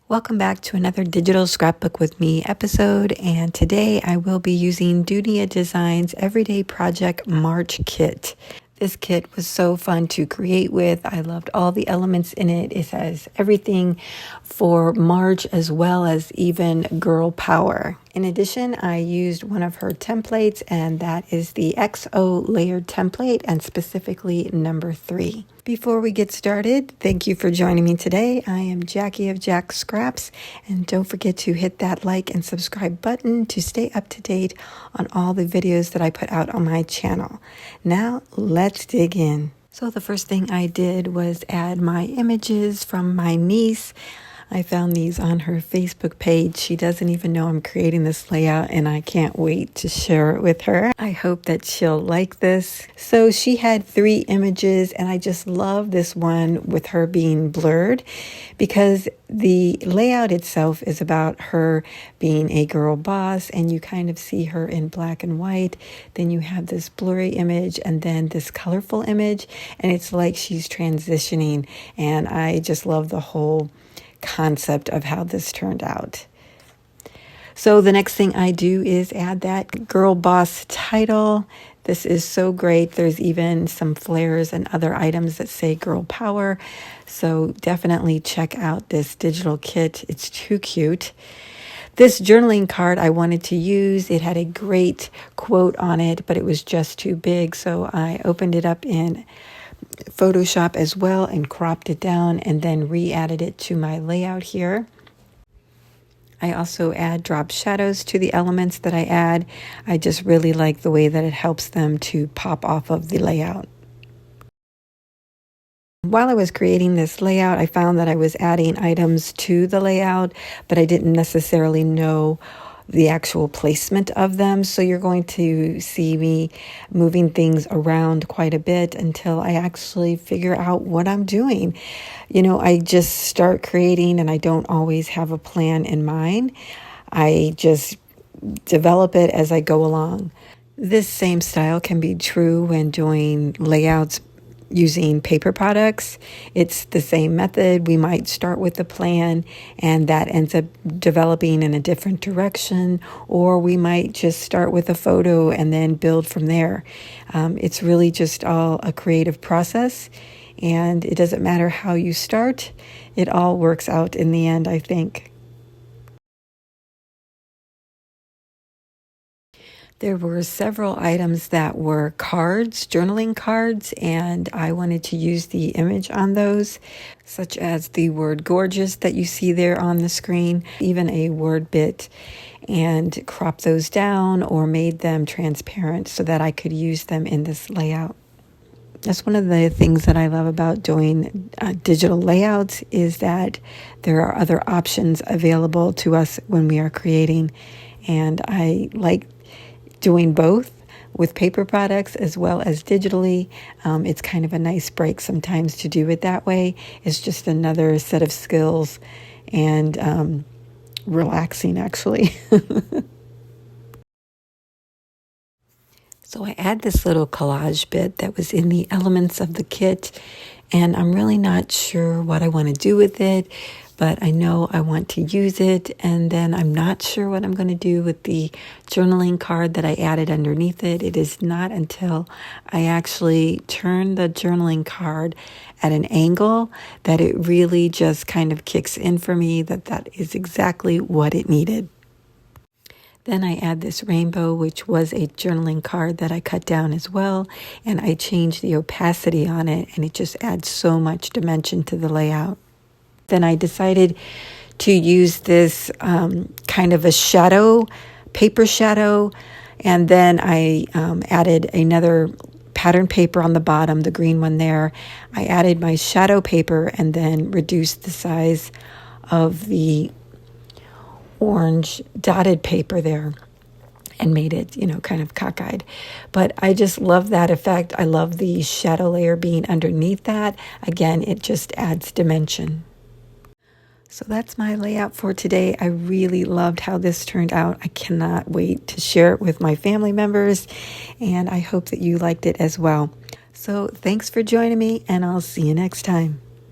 Welcome back to another Digital Scrapbook with Me episode, and today I will be using Dunia Designs Everyday Project March Kit. This kit was so fun to create with. I loved all the elements in it. It has everything for March as well as even girl power. In addition, I used one of her templates, and that is the XO layered template, and specifically number 3. Before we get started, thank you for joining me today. I am Jackie of Jacqs Scraps, and don't forget to hit that like and subscribe button to stay up to date on all the videos that I put out on my channel. Now, let's dig in. So the first thing I did was add my images from my niece. I found these on her Facebook page. She doesn't even know I'm creating this layout, and I can't wait to share it with her. I hope that she'll like this. So she had 3 images, and I just love this one with her being blurred because the layout itself is about her being a girl boss, and you kind of see her in black and white. Then you have this blurry image and then this colorful image, and it's like she's transitioning, and I just love the whole concept of how this turned out. So the next thing I do is add that girl boss title. This is so great. There's even some flares and other items that say girl power. So definitely check out this digital kit. It's too cute. This journaling card I wanted to use. It had a great quote on it, but it was just too big. So I opened it up in Photoshop as well and cropped it down and then re-added it to my layout here. I also add drop shadows to the elements that I add. I just really like the way that it helps them to pop off of the layout. While I was creating this layout, I found that I was adding items to the layout, but I didn't necessarily know the actual placement of them. So you're going to see me moving things around quite a bit until I actually figure out what I'm doing. You know, I just start creating and I don't always have a plan in mind. I just develop it as I go along. This same style can be true when doing layouts using paper products. It's the same method. We might start with the plan and that ends up developing in a different direction, or we might just start with a photo and then build from there. It's really just all a creative process, and it doesn't matter how you start. It all works out in the end, I think. There were several items that were cards, journaling cards, and I wanted to use the image on those, such as the word gorgeous that you see there on the screen, even a word bit, and crop those down or made them transparent so that I could use them in this layout. That's one of the things that I love about doing digital layouts is that there are other options available to us when we are creating, and I like doing both with paper products as well as digitally. It's kind of a nice break sometimes to do it that way. It's just another set of skills and relaxing, actually. So I add this little collage bit that was in the elements of the kit, and I'm really not sure what I want to do with it, but I know I want to use it, and then I'm not sure what I'm going to do with the journaling card that I added underneath it. It is not until I actually turn the journaling card at an angle that it really just kind of kicks in for me that is exactly what it needed. Then I add this rainbow, which was a journaling card that I cut down as well, and I changed the opacity on it, and it just adds so much dimension to the layout. Then I decided to use this kind of a shadow, paper shadow, and then I added another pattern paper on the bottom, the green one there. I added my shadow paper and then reduced the size of the orange dotted paper there and made it, kind of cockeyed. But I just love that effect. I love the shadow layer being underneath that. Again, it just adds dimension. So that's my layout for today. I really loved how this turned out. I cannot wait to share it with my family members, and I hope that you liked it as well. So thanks for joining me, and I'll see you next time.